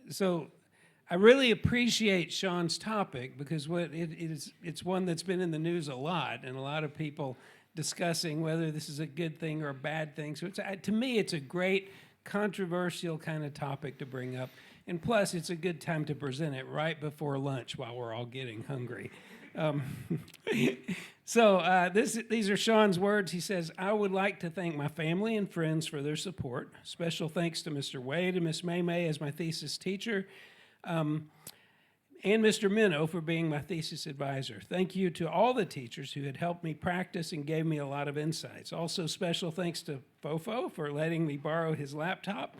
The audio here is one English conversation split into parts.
So I really appreciate Sean's topic because it's one that's been in the news a lot, and a lot of people discussing whether this is a good thing or a bad thing. So to me, it's a great controversial kind of topic to bring up. And plus, it's a good time to present it right before lunch while we're all getting hungry. Um, these are Sean's words. He says, I would like to thank my family and friends for their support. Special thanks to Mr. Wade and Miss Maymay as my thesis teacher, and Mr. Minnow for being my thesis advisor. Thank you to all the teachers who had helped me practice and gave me a lot of insights. Also, special thanks to Fofo for letting me borrow his laptop,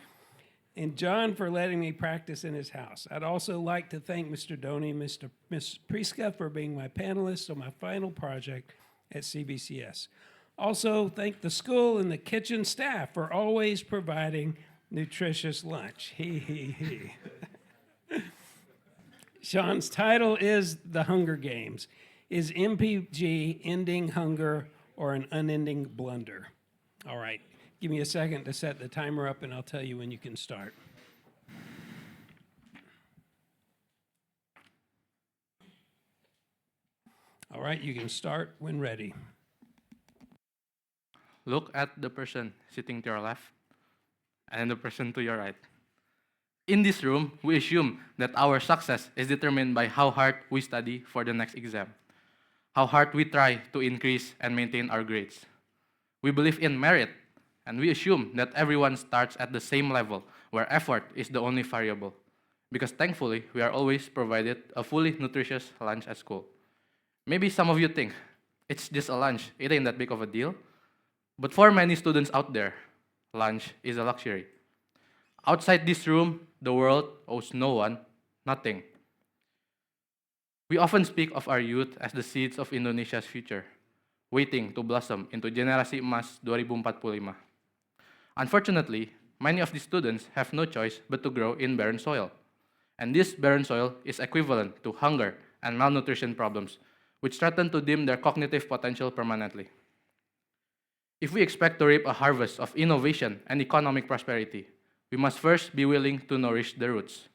and John for letting me practice in his house. I'd also like to thank Mr. Doney and Ms. Priska for being my panelists on my final project at CBCS. Also, thank the school and the kitchen staff for always providing nutritious lunch. Sean's title is The Hunger Games. Is MPG ending hunger or an unending blunder? All right. Give me a second to set the timer up, and I'll tell you when you can start. All right, you can start when ready. Look at the person sitting to your left and the person to your right. In this room, we assume that our success is determined by how hard we study for the next exam, how hard we try to increase and maintain our grades. We believe in merit, and we assume that everyone starts at the same level, where effort is the only variable. Because thankfully, we are always provided a fully nutritious lunch at school. Maybe some of you think, it's just a lunch, it ain't that big of a deal. But for many students out there, lunch is a luxury. Outside this room, the world owes no one nothing. We often speak of our youth as the seeds of Indonesia's future, waiting to blossom into Generasi Emas 2045. Unfortunately, many of these students have no choice but to grow in barren soil. And this barren soil is equivalent to hunger and malnutrition problems, which threaten to dim their cognitive potential permanently. If we expect to reap a harvest of innovation and economic prosperity, we must first be willing to nourish the roots.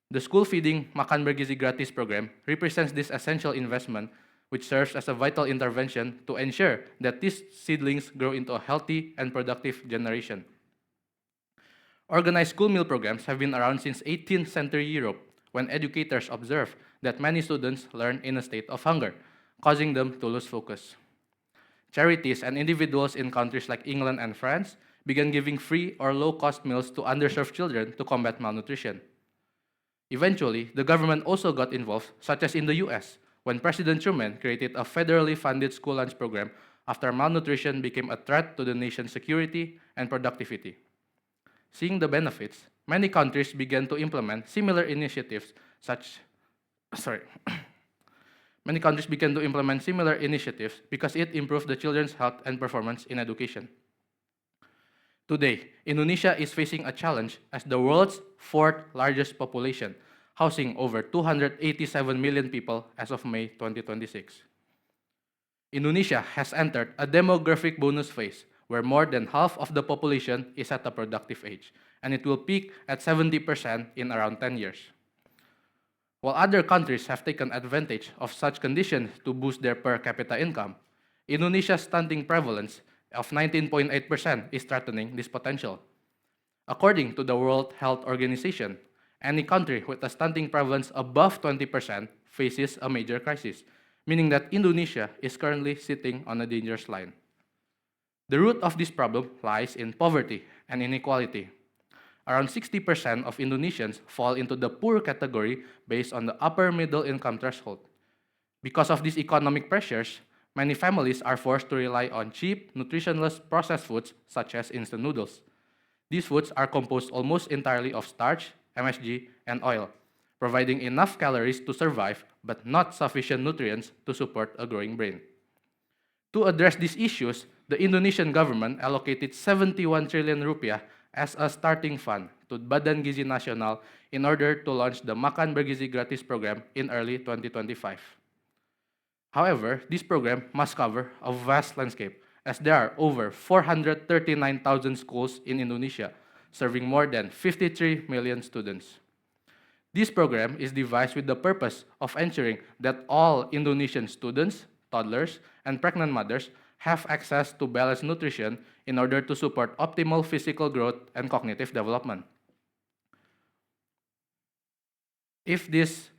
The school feeding Makan Bergizi Gratis program represents this essential investment, which serves as a vital intervention to ensure that these seedlings grow into a healthy and productive generation. Organized school meal programs have been around since 18th century Europe, when educators observed that many students learn in a state of hunger, causing them to lose focus. Charities and individuals in countries like England and France began giving free or low-cost meals to underserved children to combat malnutrition. Eventually, the government also got involved, such as in the US, when President Truman created a federally funded school lunch program after malnutrition became a threat to the nation's security and productivity. Seeing the benefits, many countries began to implement similar initiatives Many countries began to implement similar initiatives because it improved the children's health and performance in education. Today, Indonesia is facing a challenge as the world's fourth largest population, housing over 287 million people as of May 2026. Indonesia has entered a demographic bonus phase where more than half of the population is at a productive age, and it will peak at 70% in around 10 years. While other countries have taken advantage of such conditions to boost their per capita income, Indonesia's stunting prevalence of 19.8% is threatening this potential. According to the World Health Organization, any country with a stunting prevalence above 20% faces a major crisis, meaning that Indonesia is currently sitting on a dangerous line. The root of this problem lies in poverty and inequality. Around 60% of Indonesians fall into the poor category based on the upper middle income threshold. Because of these economic pressures, many families are forced to rely on cheap, nutritionless processed foods such as instant noodles. These foods are composed almost entirely of starch, MSG, and oil, providing enough calories to survive but not sufficient nutrients to support a growing brain. To address these issues, the Indonesian government allocated 71 trillion rupiah as a starting fund to Badan Gizi Nasional in order to launch the Makan Bergizi Gratis program in early 2025. However, this program must cover a vast landscape, as there are over 439,000 schools in Indonesia, serving more than 53 million students. This program is devised with the purpose of ensuring that all Indonesian students, toddlers, and pregnant mothers have access to balanced nutrition in order to support optimal physical growth and cognitive development. If this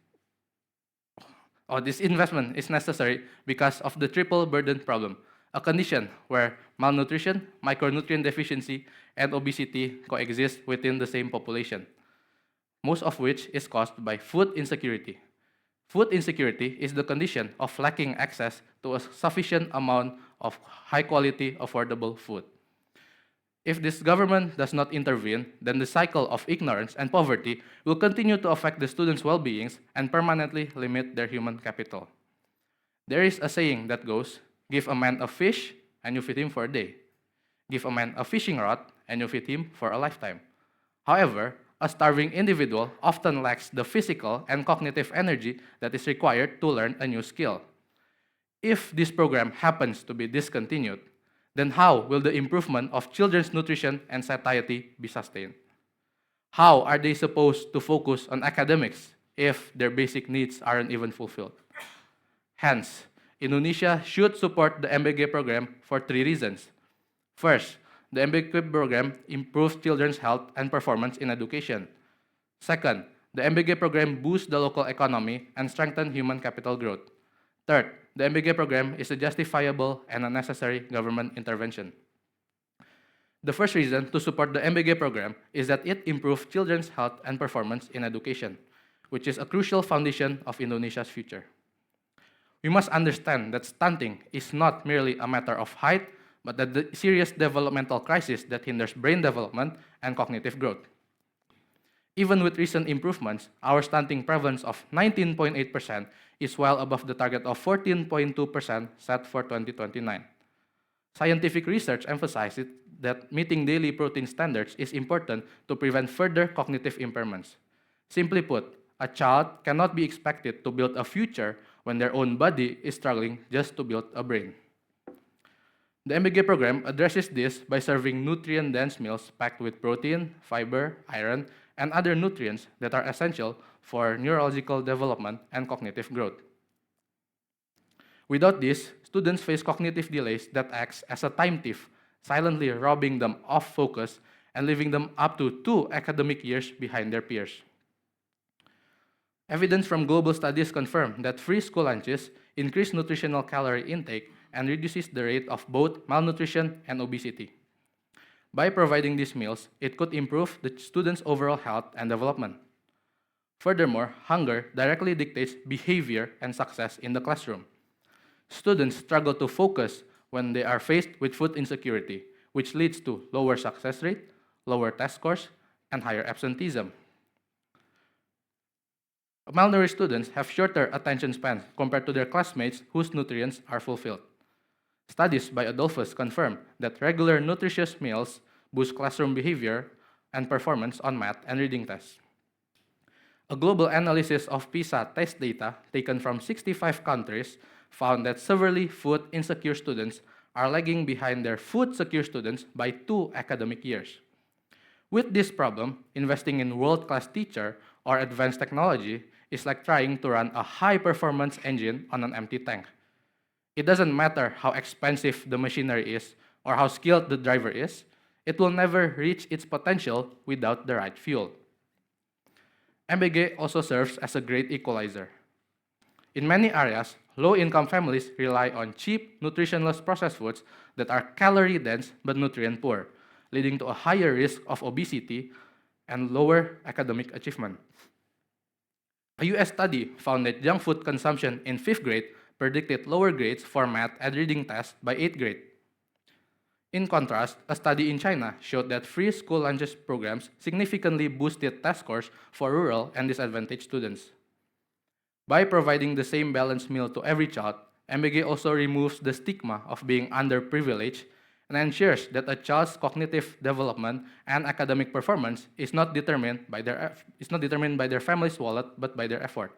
investment is necessary because of the triple burden problem, a condition where malnutrition, micronutrient deficiency, and obesity coexist within the same population, most of which is caused by food insecurity. Food insecurity is the condition of lacking access to a sufficient amount of high-quality, affordable food. If this government does not intervene, then the cycle of ignorance and poverty will continue to affect the students' well-being and permanently limit their human capital. There is a saying that goes, give a man a fish and you feed him for a day. Give a man a fishing rod and you feed him for a lifetime. However, a starving individual often lacks the physical and cognitive energy that is required to learn a new skill. If this program happens to be discontinued, then how will the improvement of children's nutrition and satiety be sustained? How are they supposed to focus on academics if their basic needs aren't even fulfilled? Hence, Indonesia should support the MBG program for 3 reasons. First, the MBG program improves children's health and performance in education. Second, the MBG program boosts the local economy and strengthens human capital growth. Third, the MBG program is a justifiable and a necessary government intervention. The first reason to support the MBG program is that it improves children's health and performance in education, which is a crucial foundation of Indonesia's future. We must understand that stunting is not merely a matter of height, but the serious developmental crisis that hinders brain development and cognitive growth. Even with recent improvements, our stunting prevalence of 19.8% is well above the target of 14.2% set for 2029. Scientific research emphasizes that meeting daily protein standards is important to prevent further cognitive impairments. Simply put, a child cannot be expected to build a future when their own body is struggling just to build a brain. The MBG program addresses this by serving nutrient-dense meals packed with protein, fiber, iron, and other nutrients that are essential for neurological development and cognitive growth. Without this, students face cognitive delays that act as a time thief, silently robbing them of focus and leaving them up to 2 academic years behind their peers. Evidence from global studies confirm that free school lunches increase nutritional calorie intake and reduces the rate of both malnutrition and obesity. By providing these meals, it could improve the students' overall health and development. Furthermore, hunger directly dictates behavior and success in the classroom. Students struggle to focus when they are faced with food insecurity, which leads to lower success rate, lower test scores, and higher absenteeism. Malnourished students have shorter attention spans compared to their classmates whose nutrients are fulfilled. Studies by Adolphus confirm that regular nutritious meals boost classroom behavior and performance on math and reading tests. A global analysis of PISA test data taken from 65 countries found that severely food-insecure students are lagging behind their food-secure students by 2 academic years. With this problem, investing in world-class teacher or advanced technology is like trying to run a high-performance engine on an empty tank. It doesn't matter how expensive the machinery is or how skilled the driver is, it will never reach its potential without the right fuel. MBG also serves as a great equalizer. In many areas, low-income families rely on cheap, nutritionless processed foods that are calorie-dense but nutrient-poor, leading to a higher risk of obesity and lower academic achievement. A US study found that junk food consumption in 5th grade predicted lower grades for math and reading tests by 8th grade. In contrast, a study in China showed that free school lunches programs significantly boosted test scores for rural and disadvantaged students. By providing the same balanced meal to every child, MBG also removes the stigma of being underprivileged and ensures that a child's cognitive development and academic performance is not determined by their family's wallet, but by their effort.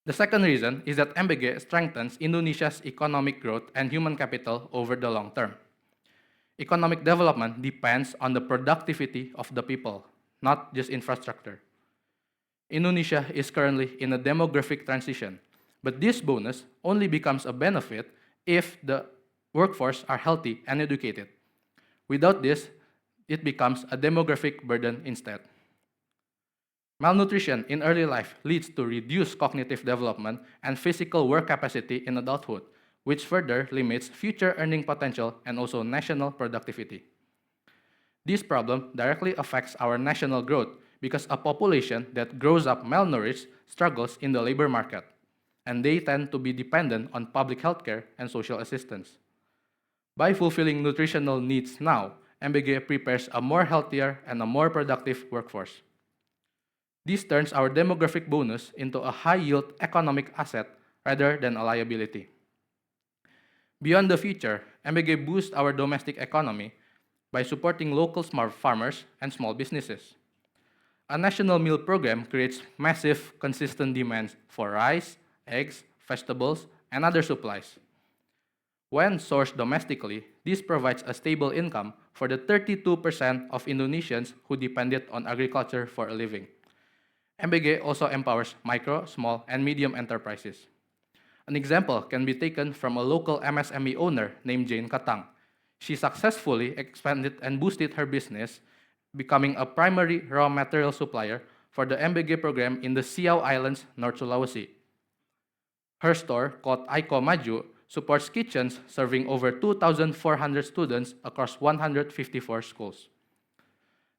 The second reason is that MBG strengthens Indonesia's economic growth and human capital over the long term. Economic development depends on the productivity of the people, not just infrastructure. Indonesia is currently in a demographic transition, but this bonus only becomes a benefit if the workforce are healthy and educated. Without this, it becomes a demographic burden instead. Malnutrition in early life leads to reduced cognitive development and physical work capacity in adulthood, which further limits future earning potential and also national productivity. This problem directly affects our national growth because a population that grows up malnourished struggles in the labor market, and they tend to be dependent on public healthcare and social assistance. By fulfilling nutritional needs now, MBG prepares a more healthier and a more productive workforce. This turns our demographic bonus into a high-yield economic asset rather than a liability. Beyond the future, MBG boosts our domestic economy by supporting local smart farmers and small businesses. A national meal program creates massive, consistent demands for rice, eggs, vegetables, and other supplies. When sourced domestically, this provides a stable income for the 32% of Indonesians who depended on agriculture for a living. MBG also empowers micro, small, and medium enterprises. An example can be taken from a local MSME owner named Jane Katang. She successfully expanded and boosted her business, becoming a primary raw material supplier for the MBG program in the Siau Islands, North Sulawesi. Her store, called Aiko Maju, supports kitchens serving over 2,400 students across 154 schools.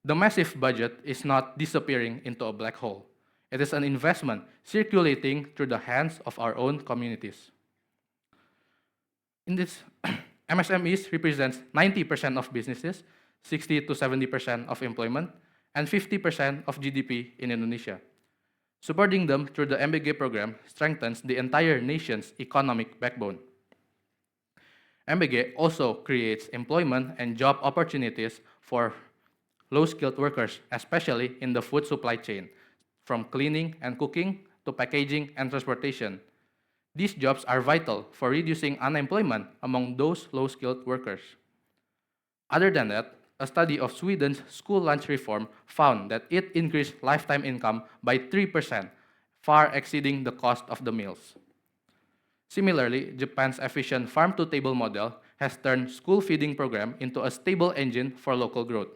The massive budget is not disappearing into a black hole. It is an investment circulating through the hands of our own communities. In this, MSMEs represents 90% of businesses, 60 to 70% of employment, and 50% of GDP in Indonesia. Supporting them through the MBG program strengthens the entire nation's economic backbone. MBG also creates employment and job opportunities for low-skilled workers, especially in the food supply chain, from cleaning and cooking to packaging and transportation. These jobs are vital for reducing unemployment among those low-skilled workers. Other than that, a study of Sweden's school lunch reform found that it increased lifetime income by 3%, far exceeding the cost of the meals. Similarly, Japan's efficient farm-to-table model has turned school feeding program into a stable engine for local growth.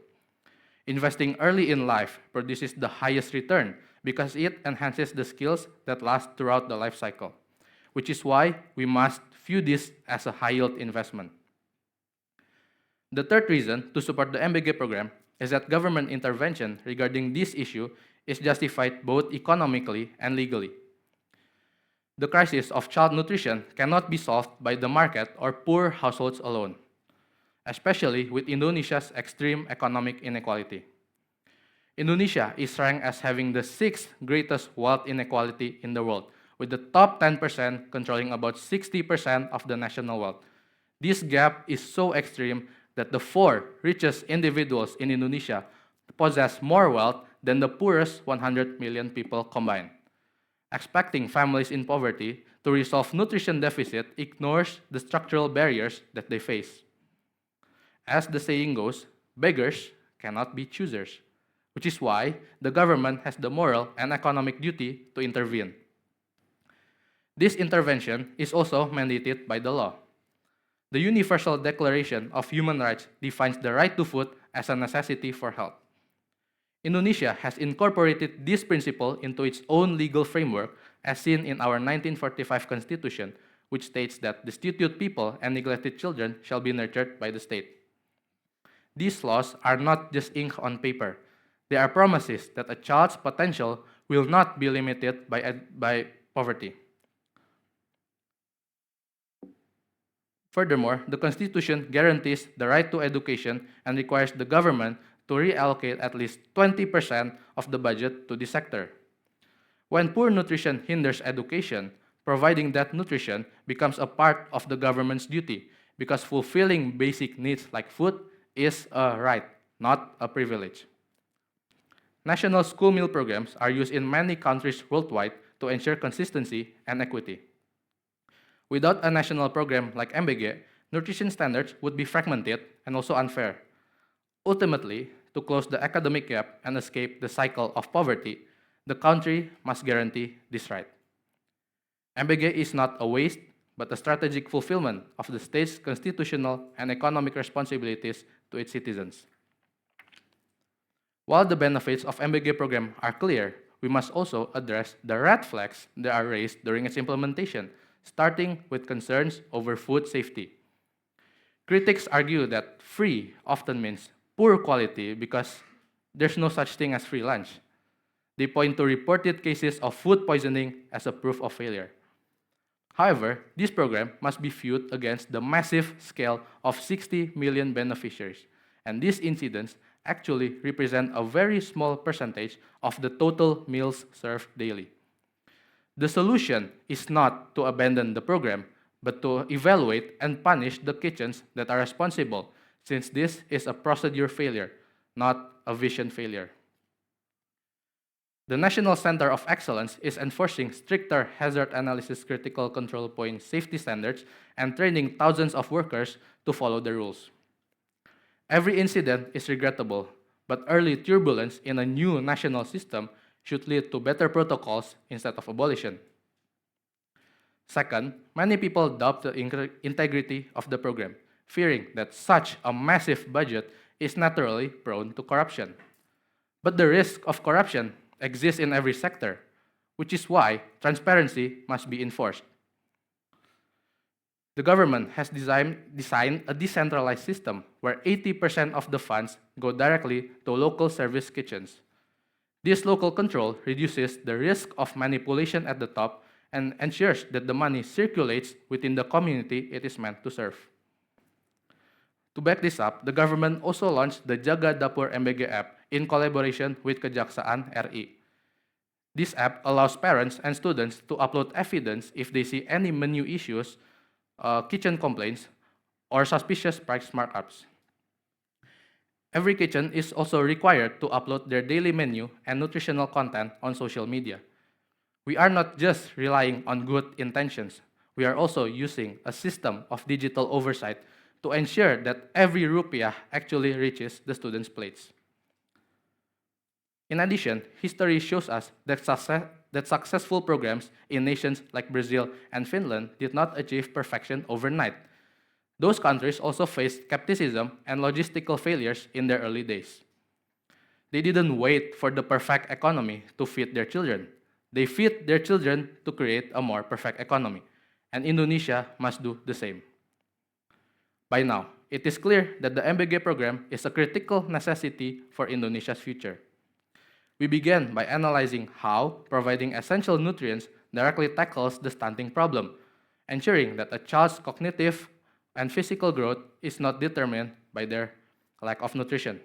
Investing early in life produces the highest return because it enhances the skills that last throughout the life cycle, which is why we must view this as a high-yield investment. The third reason to support the MBG program is that government intervention regarding this issue is justified both economically and legally. The crisis of child nutrition cannot be solved by the market or poor households alone, especially with Indonesia's extreme economic inequality. Indonesia is ranked as having the 6th greatest wealth inequality in the world, with the top 10% controlling about 60% of the national wealth. This gap is so extreme that the 4 richest individuals in Indonesia possess more wealth than the poorest 100 million people combined. Expecting families in poverty to resolve nutrition deficit ignores the structural barriers that they face. As the saying goes, beggars cannot be choosers, which is why the government has the moral and economic duty to intervene. This intervention is also mandated by the law. The Universal Declaration of Human Rights defines the right to food as a necessity for health. Indonesia has incorporated this principle into its own legal framework as seen in our 1945 Constitution, which states that destitute people and neglected children shall be nurtured by the state. These laws are not just ink on paper. They are promises that a child's potential will not be limited by poverty. Furthermore, the Constitution guarantees the right to education and requires the government to reallocate at least 20% of the budget to this sector. When poor nutrition hinders education, providing that nutrition becomes a part of the government's duty because fulfilling basic needs like food is a right, not a privilege. National school meal programs are used in many countries worldwide to ensure consistency and equity. Without a national program like MBG, nutrition standards would be fragmented and also unfair. Ultimately, to close the academic gap and escape the cycle of poverty, the country must guarantee this right. MBG is not a waste, but a strategic fulfillment of the state's constitutional and economic responsibilities to its citizens. While the benefits of MBG program are clear, we must also address the red flags that are raised during its implementation, starting with concerns over food safety. Critics argue that free often means poor quality because there's no such thing as free lunch. They point to reported cases of food poisoning as a proof of failure. However, this program must be viewed against the massive scale of 60 million beneficiaries, and these incidents actually represent a very small percentage of the total meals served daily. The solution is not to abandon the program, but to evaluate and punish the kitchens that are responsible, since this is a procedure failure, not a vision failure. The National Center of Excellence is enforcing stricter hazard analysis critical control point safety standards and training thousands of workers to follow the rules. Every incident is regrettable, but early turbulence in a new national system should lead to better protocols instead of abolition. Second, many people doubt the integrity of the program, fearing that such a massive budget is naturally prone to corruption. But the risk of corruption exists in every sector, which is why transparency must be enforced. The government has designed a decentralized system where 80% of the funds go directly to local service kitchens. This local control reduces the risk of manipulation at the top and ensures that the money circulates within the community it is meant to serve. To back this up, the government also launched the Jaga Dapur MBG app in collaboration with Kejaksaan RI. This app allows parents and students to upload evidence if they see any menu issues, kitchen complaints, or suspicious price markups. Every kitchen is also required to upload their daily menu and nutritional content on social media. We are not just relying on good intentions, we are also using a system of digital oversight to ensure that every rupiah actually reaches the students' plates. In addition, history shows us that successful programs in nations like Brazil and Finland did not achieve perfection overnight. Those countries also faced skepticism and logistical failures in their early days. They didn't wait for the perfect economy to feed their children. They feed their children to create a more perfect economy, and Indonesia must do the same. By now, it is clear that the MBG program is a critical necessity for Indonesia's future. We began by analyzing how providing essential nutrients directly tackles the stunting problem, ensuring that a child's cognitive and physical growth is not determined by their lack of nutrition.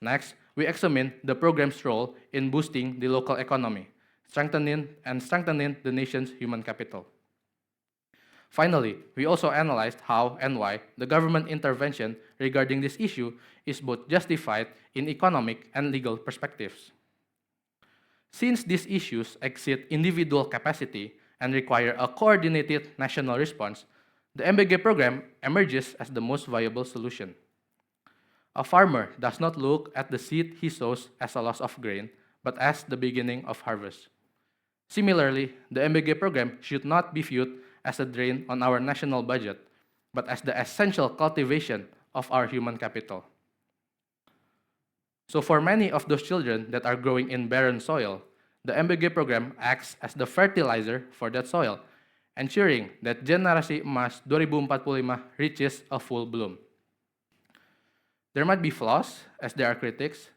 Next, we examined the program's role in boosting the local economy, strengthening the nation's human capital. Finally, we also analyzed how and why the government intervention regarding this issue is both justified in economic and legal perspectives. Since these issues exceed individual capacity and require a coordinated national response, the MBG program emerges as the most viable solution. A farmer does not look at the seed he sows as a loss of grain, but as the beginning of harvest. Similarly, the MBG program should not be viewed as a drain on our national budget, but as the essential cultivation of our human capital. So for many of those children that are growing in barren soil, the MBG program acts as the fertilizer for that soil, ensuring that Generasi Emas 2045 reaches a full bloom. There might be flaws, as there are critics.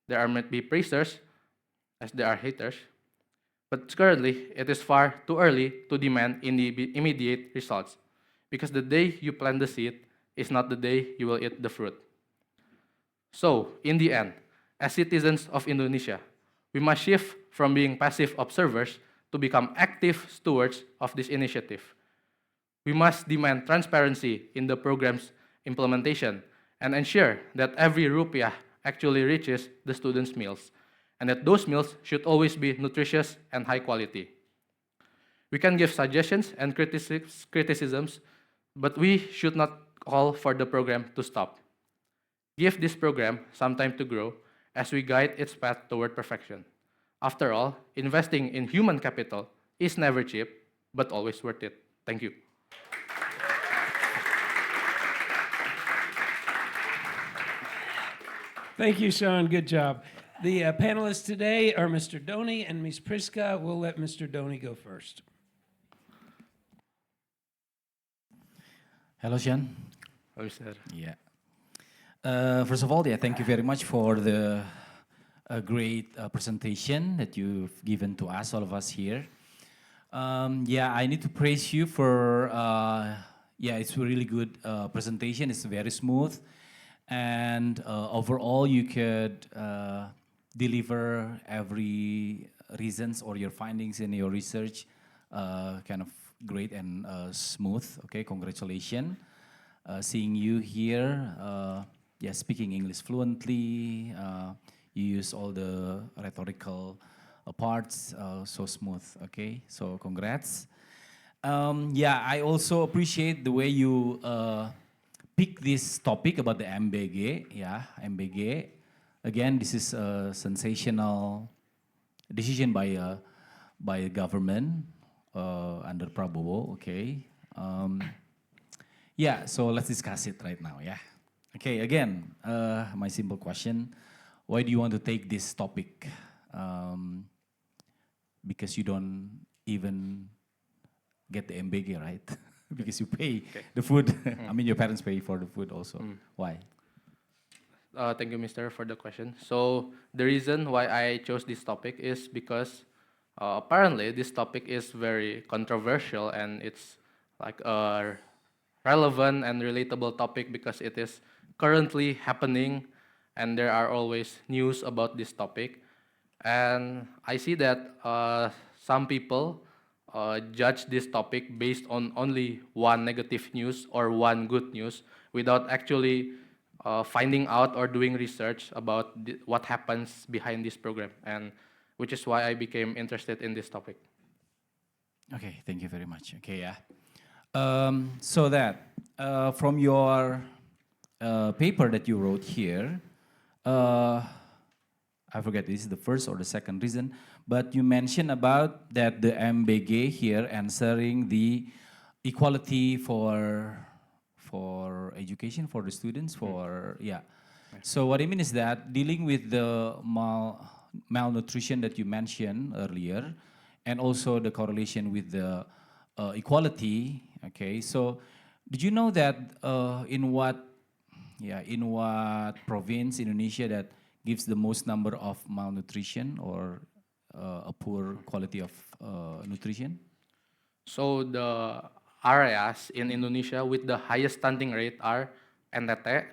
There might be praisers, as there are haters. But currently, it is far too early to demand immediate results, because the day you plant the seed is not the day you will eat the fruit. So, in the end, as citizens of Indonesia, we must shift from being passive observers to become active stewards of this initiative. We must demand transparency in the program's implementation and ensure that every rupiah actually reaches the students' meals, and that those meals should always be nutritious and high quality. We can give suggestions and criticisms But we should not call for the program to stop. Give this program some time to grow as we guide its path toward perfection. After all, investing in human capital is never cheap, but always worth it. Thank you. Thank you, Sean. Good job. The panelists today are Mr. Doni and Ms. Priska. We'll let Mr. Doni go first. Hello, Sean. Oh, sir. Yeah. First of all, yeah, thank you very much for the great presentation that you've given to us, all of us here. Yeah, I need to praise you for, yeah, it's a really good presentation. It's very smooth. And overall, you could deliver every reasons or your findings in your research kind of great and smooth. Okay, congratulations. Seeing you here, yeah, speaking English fluently, you use all the rhetorical parts so smooth. Okay, so congrats. Yeah, I also appreciate the way you pick this topic about the MBG. Yeah, MBG. Again, this is a sensational decision by the government under Prabowo. Okay. Yeah, so let's discuss it right now. Yeah. Okay. Again, my simple question: why do you want to take this topic? Because you don't even get the MBG, right? Because you pay the food. I mean, your parents pay for the food also. Why? Thank you, Mr., for the question. So the reason why I chose this topic is because apparently this topic is very controversial and it's like a relevant and relatable topic because it is currently happening and there are always news about this topic. And I see that some people judge this topic based on only one negative news or one good news without actually finding out or doing research about what happens behind this program, and which is why I became interested in this topic. Okay, thank you very much. Okay, yeah. So that from your paper that you wrote here, I forget this is the first or the second reason, but you mentioned about that the MBG here answering the equality for education for the students for yeah. So what I mean is that dealing with the malnutrition that you mentioned earlier, and also the correlation with the equality. Okay, so did you know that in what province in Indonesia that gives the most number of malnutrition or a poor quality of nutrition? So the areas in Indonesia with the highest stunting rate are NTT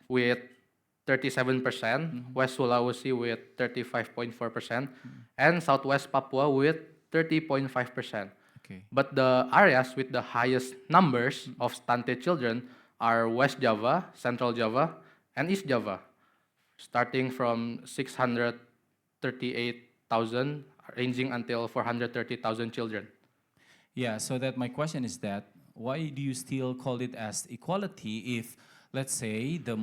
with 37%, West Sulawesi with 35.4%, and Southwest Papua with 30.5%. Okay. But the areas with the highest numbers of stunted children are West Java, Central Java, and East Java, starting from 638,000, ranging until 430,000 children. Yeah, so that my question is that why do you still call it as equality if, let's say, the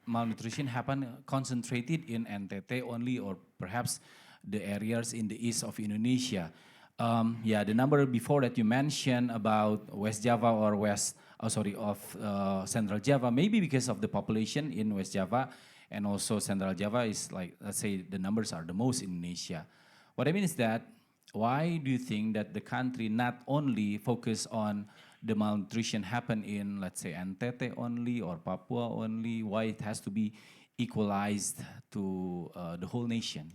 malnutrition happen concentrated in NTT only, or perhaps the areas in the east of Indonesia? Yeah, the number before that you mentioned about West Java or Central Java, maybe because of the population in West Java and also Central Java is like, let's say, the numbers are the most in Indonesia. What I mean is that why do you think that the country not only focus on the malnutrition happen in, let's say, NTT only or Papua only? Why it has to be equalized to the whole nation?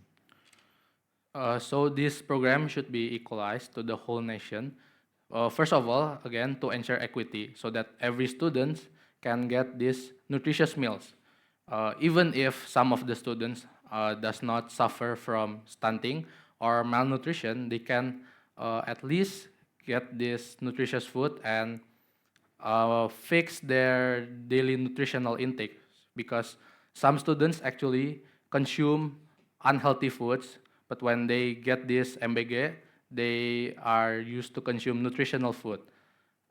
So this program should be equalized to the whole nation. First of all, again, to ensure equity so that every student can get these nutritious meals. Even if some of the students does not suffer from stunting or malnutrition, they can at least get this nutritious food and fix their daily nutritional intake, because some students actually consume unhealthy foods, but when they get this MBG, they are used to consume nutritional food.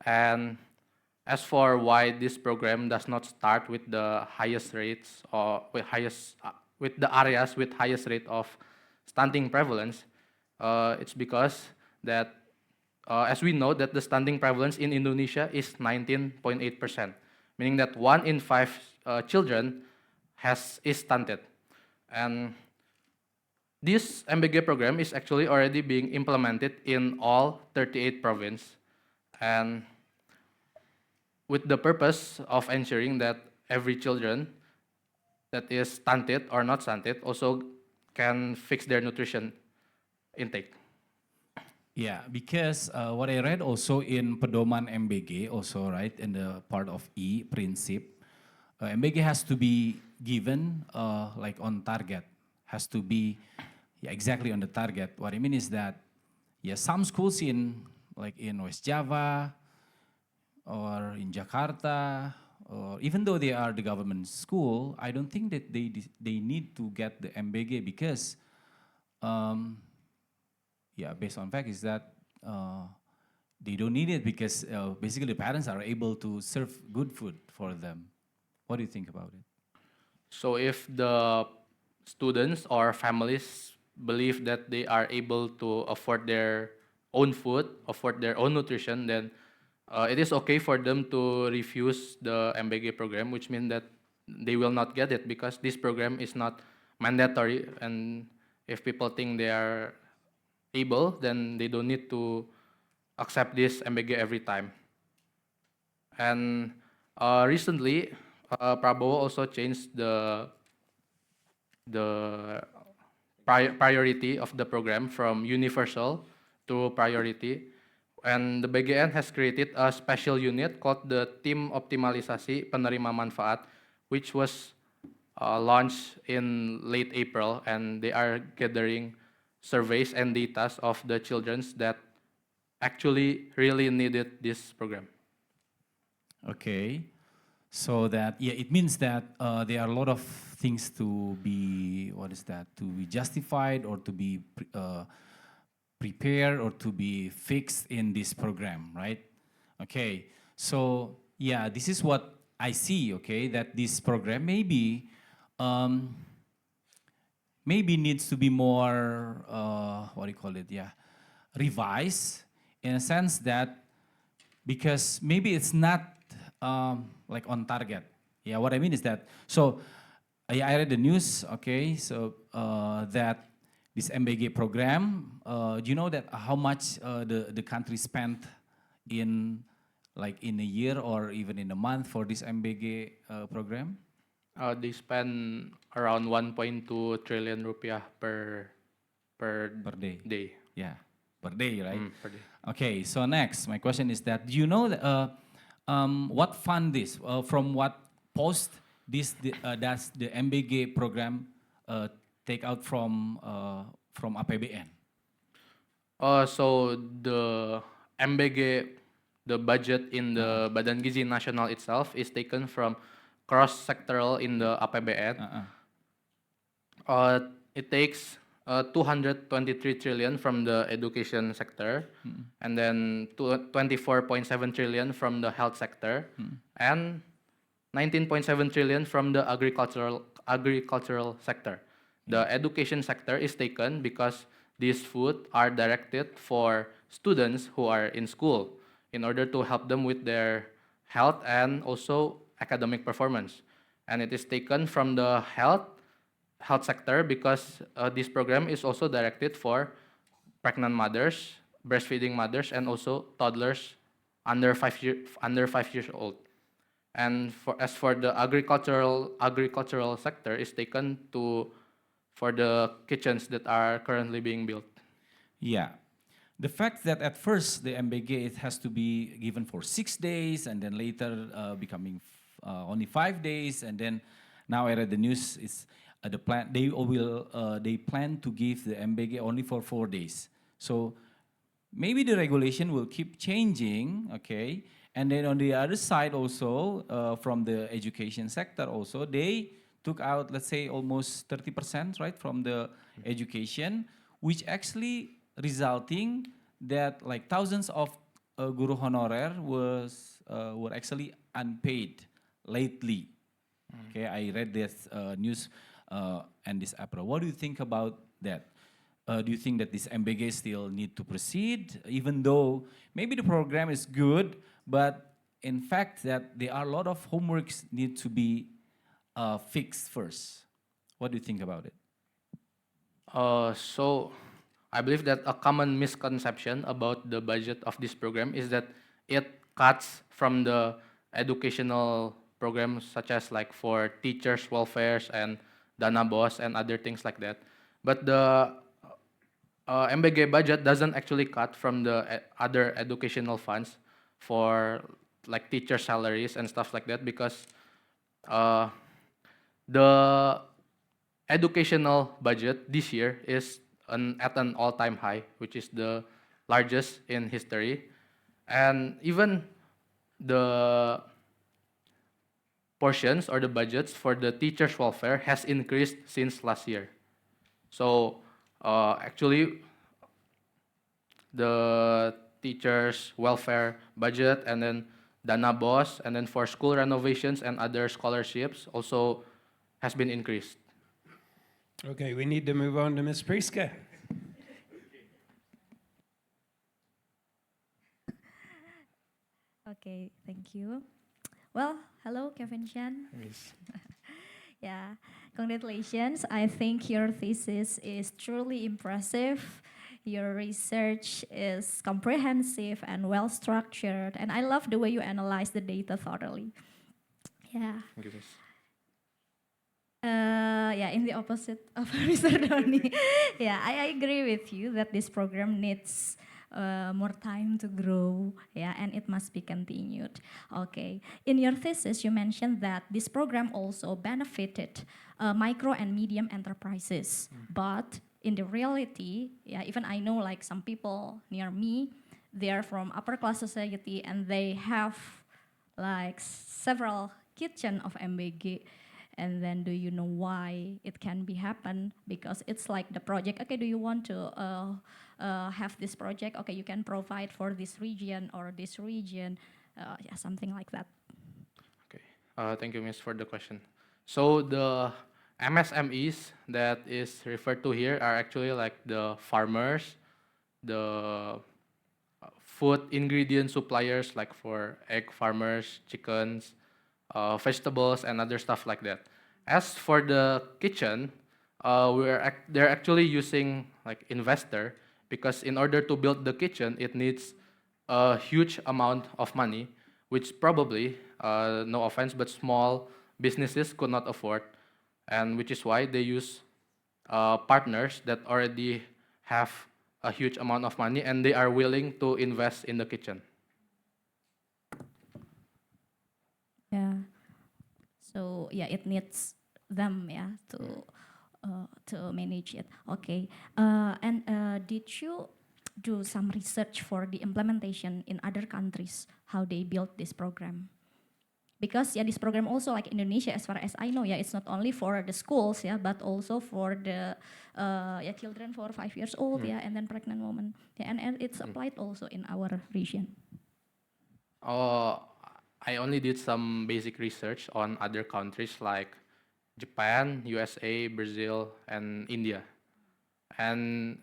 And As for why this program does not start with the highest rates or with the areas with highest rate of stunting prevalence, it's because that as we know that the stunting prevalence in Indonesia is 19.8%, meaning that 1 in 5 children is stunted, and this MBG program is actually already being implemented in all 38 provinces, and with the purpose of ensuring that every children that is stunted or not stunted also can fix their nutrition intake. Yeah, because what I read also in Pedoman MBG also, right, in the part of E, prinsip, MBG has to be given like on target, has to be exactly on the target. What I mean is that, some schools like in West Java or in Jakarta, or even though they are the government school, I don't think that they need to get the MBG because based on fact is that they don't need it because basically the parents are able to serve good food for them. What do you think about it? So if the students or families believe that they are able to afford their own food, afford their own nutrition, then it is okay for them to refuse the MBG program, which means that they will not get it because this program is not mandatory. And if people think they are able, then they don't need to accept this MBG every time. And recently, Prabowo also changed the priority of the program from universal to priority. And the BGN has created a special unit called the Tim Optimalisasi Penerima Manfaat, which was launched in late April, and they are gathering surveys and data of the children that actually really needed this program. Okay, so that it means that there are a lot of things to be to be justified or to be prepared or to be fixed in this program, right? Okay, so this is what I see. Okay, that this program maybe needs to be more revised in a sense that because maybe it's not like on target. Yeah, what I mean is that I read the news. Okay, so that this MBG program, do you know that how much the country spent in in a year or even in a month for this MBG program? They spend around 1.2 trillion rupiah per day. day. Yeah, per day, right? Per day. Okay, so next, my question is that do you know that, what fund this from what post does the MBG program take out from APBN? So the MBG, the budget in the Badan Gizi Nasional itself is taken from cross-sectoral in the APBN. It takes 223 trillion from the education sector, and then 24.7 trillion from the health sector, and 19.7 trillion from the agricultural sector. The education sector is taken because these food are directed for students who are in school in order to help them with their health and also academic performance. And it is taken from the health sector because this program is also directed for pregnant mothers, breastfeeding mothers, and also toddlers under 5 years old. And as for the agricultural sector, is taken for the kitchens that are currently being built. Yeah. The fact that at first the MBG it has to be given for 6 days and then later becoming only 5 days, and then now I read the news is the plan they plan to give the MBG only for 4 days. So maybe the regulation will keep changing, okay? And then on the other side also, from the education sector also, they took out, let's say, almost 30%, right, from the education, which actually resulting that like thousands of guru honorer was were actually unpaid lately. Okay, I read this news and this April. What do you think about that? Do you think that this MBG still need to proceed, even though maybe the program is good, but in fact that there are a lot of homeworks need to be fixed first? What do you think about it? So I believe that a common misconception about the budget of this program is that it cuts from the educational programs such as like for teachers' welfares and Dana Boss and other things like that. But the MBG budget doesn't actually cut from the other educational funds for like teacher salaries and stuff like that because uh, the educational budget this year is at an all-time high, which is the largest in history. And even the portions or the budgets for the teachers' welfare has increased since last year. So actually, the teachers' welfare budget and then Dana Boss and then for school renovations and other scholarships also has been increased. Okay, we need to move on to Ms. Priska. Okay, thank you. Well, hello, Kevin Chan. Yeah, congratulations. I think your thesis is truly impressive. Your research is comprehensive and well structured, and I love the way you analyze the data thoroughly. Yeah. Thank you, Miss. Yeah, in the opposite of Mr. Doni. Yeah, I agree with you that this program needs more time to grow, yeah, and it must be continued. Okay, in your thesis, you mentioned that this program also benefited micro and medium enterprises, but in the reality, yeah, even I know like some people near me, they are from upper class society and they have like several kitchen of MBG. And then do you know why it can be happen? Because it's like the project, okay, do you want to have this project? Okay, you can provide for this region or this region, yeah, something like that. Okay. Thank you, Miss, for the question. So the MSMEs that is referred to here are actually like the farmers, the food ingredient suppliers like for egg farmers, chickens, vegetables, and other stuff like that. As for the kitchen, they're actually using like investor because in order to build the kitchen, it needs a huge amount of money, which probably, no offense, but small businesses could not afford, and which is why they use partners that already have a huge amount of money and they are willing to invest in the kitchen. Yeah. So yeah, it needs them, yeah, to manage it. Okay. And did you do some research for the implementation in other countries, how they built this program? Because yeah, this program also like Indonesia, as far as I know, yeah, it's not only for the schools, yeah, but also for the yeah, children for 5 years old, yeah, and then pregnant women, yeah, and it's applied also in our region. I only did some basic research on other countries like Japan, USA, Brazil, and India. And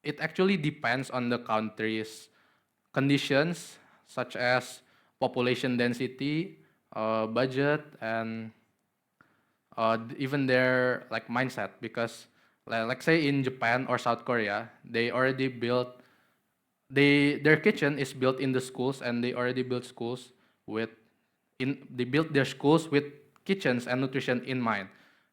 it actually depends on the country's conditions, such as population density, budget, and even their like mindset. Because, like say in Japan or South Korea, they already built their kitchen is built in the schools, and they already built schools with they built their schools with kitchens and nutrition in mind.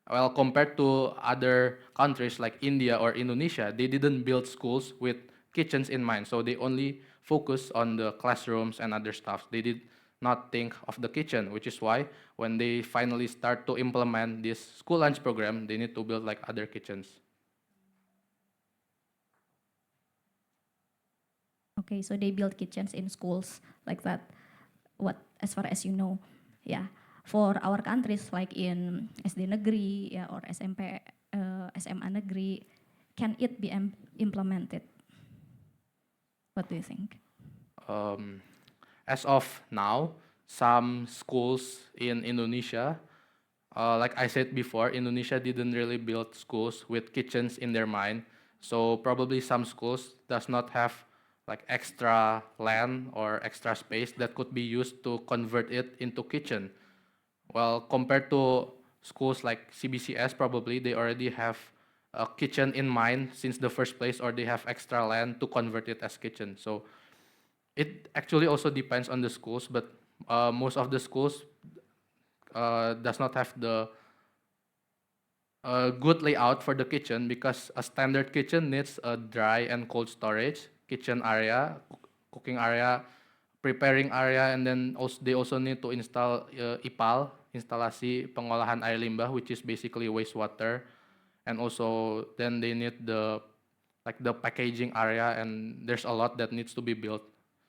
Well, compared to other countries like India or Indonesia, they didn't build schools with kitchens in mind. So they only focus on the classrooms and other stuff. They did not think of the kitchen, which is why when they finally start to implement this school lunch program, they need to build like other kitchens. Okay, so they build kitchens in schools like that. What, as far as you know, yeah. For our countries like in SD negeri, yeah, or SMP, SMA negeri, can it be implemented? What do you think? Um, as of now, some schools in Indonesia, like I said before, Indonesia didn't really build schools with kitchens in their mind. So probably some schools does not have like extra land or extra space that could be used to convert it into kitchen. Well, compared to schools like CBCS, probably they already have a kitchen in mind since the first place, or they have extra land to convert it as kitchen. So it actually also depends on the schools, but most of the schools does not have the good layout for the kitchen, because a standard kitchen needs a dry and cold storage, kitchen area, cooking area, preparing area, and then also they also need to install IPAL, instalasi pengolahan air limbah, which is basically wastewater, and also then they need the like the packaging area, and there's a lot that needs to be built.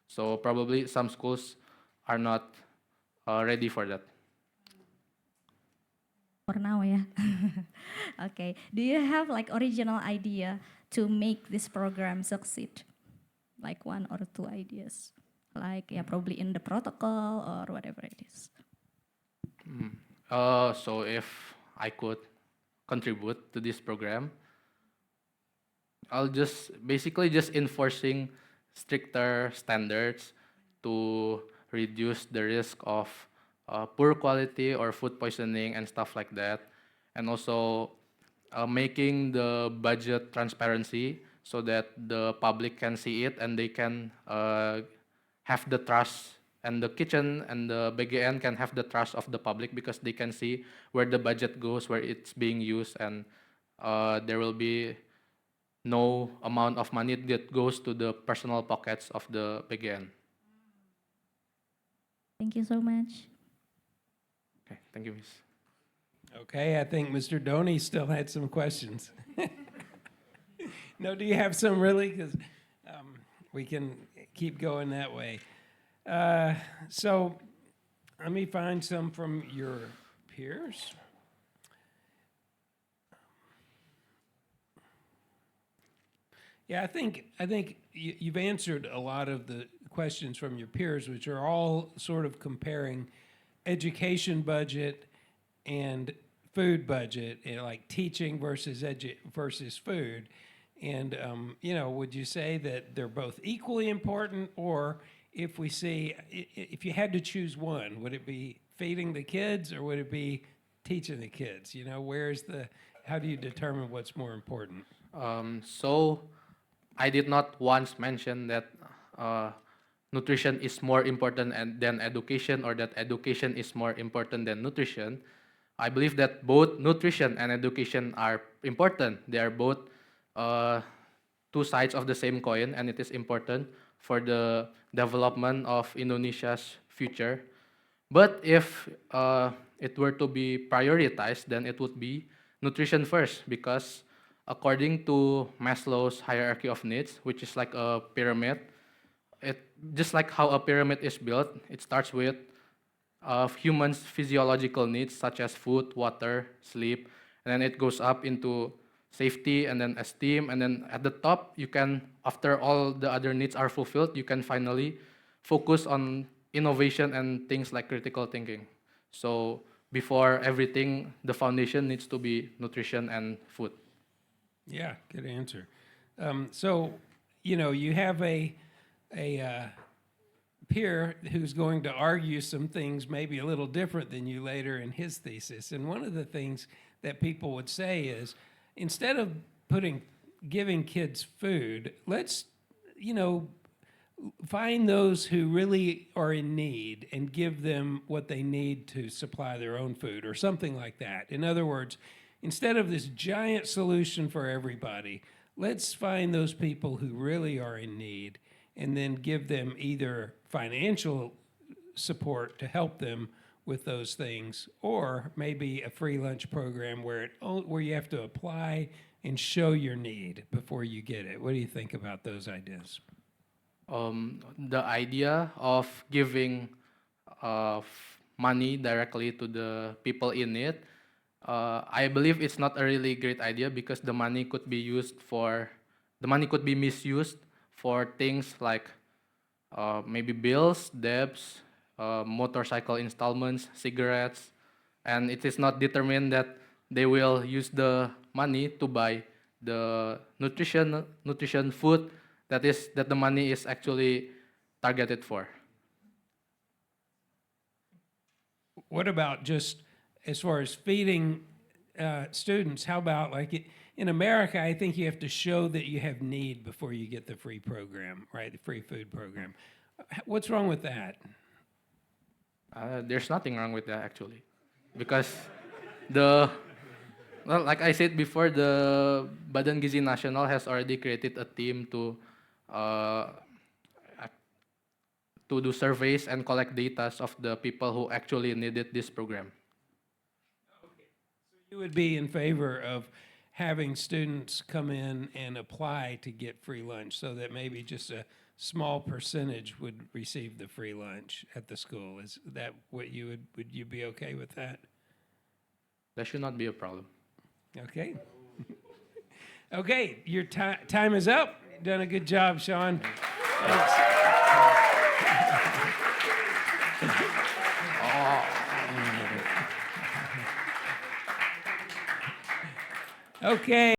So probably some schools are not ready for that. For now, yeah. Okay. Do you have like original idea to make this program succeed? Like one or two ideas? Like, yeah, probably in the protocol or whatever it is. So if I could contribute to this program, I'll just basically just enforcing stricter standards to reduce the risk of poor quality or food poisoning and stuff like that, and also making the budget transparency so that the public can see it and they can have the trust, and the kitchen and the BGN can have the trust of the public because they can see where the budget goes, where it's being used, and there will be no amount of money that goes to the personal pockets of the BGN. Thank you so much. Okay, thank you, Miss. Okay, I think Mr. Donny still had some questions. No, do you have some really? Because we can keep going that way. So let me find some from your peers. Yeah, I think you've answered a lot of the questions from your peers, which are all sort of comparing education budget and food budget, like teaching versus versus food. And would you say that they're both equally important, or if we see if you had to choose one, would it be feeding the kids or would it be teaching the kids? How do you determine what's more important? So I did not once mention that nutrition is more important than education, or that education is more important than nutrition. I believe that both nutrition and education are important. They are both two sides of the same coin, and it is important for the development of Indonesia's future. But if it were to be prioritized, then it would be nutrition first, because according to Maslow's hierarchy of needs, which is like a pyramid, it just like how a pyramid is built, it starts with humans' physiological needs such as food, water, sleep, and then it goes up into safety and then esteem, and then at the top you can, after all the other needs are fulfilled, you can finally focus on innovation and things like critical thinking. So before everything, the foundation needs to be nutrition and food. Yeah, good answer. So, you have a peer who's going to argue some things maybe a little different than you later in his thesis. And one of the things that people would say is, instead of giving kids food, let's, find those who really are in need and give them what they need to supply their own food, or something like that. In other words, instead of this giant solution for everybody, let's find those people who really are in need and then give them either financial support to help them with those things, or maybe a free lunch program where you have to apply and show your need before you get it. What do you think about those ideas? The idea of giving money directly to the people in need, I believe it's not a really great idea, because the money could be misused for things like maybe bills, debts, motorcycle installments, cigarettes, and it is not determined that they will use the money to buy the nutrition food that the money is actually targeted for. What about just as far as feeding students? How about in America, I think you have to show that you have need before you get the free program, right? The free food program. What's wrong with that? There's nothing wrong with that actually, because like I said before, the Badan Gizi Nasional has already created a team uh, to do surveys and collect data of the people who actually needed this program. You would be in favor of having students come in and apply to get free lunch so that maybe just a small percentage would receive the free lunch at the school. Is that what would you be okay with that? That should not be a problem. Okay. Okay, your time is up. Done a good job, Sean. Thanks. Okay.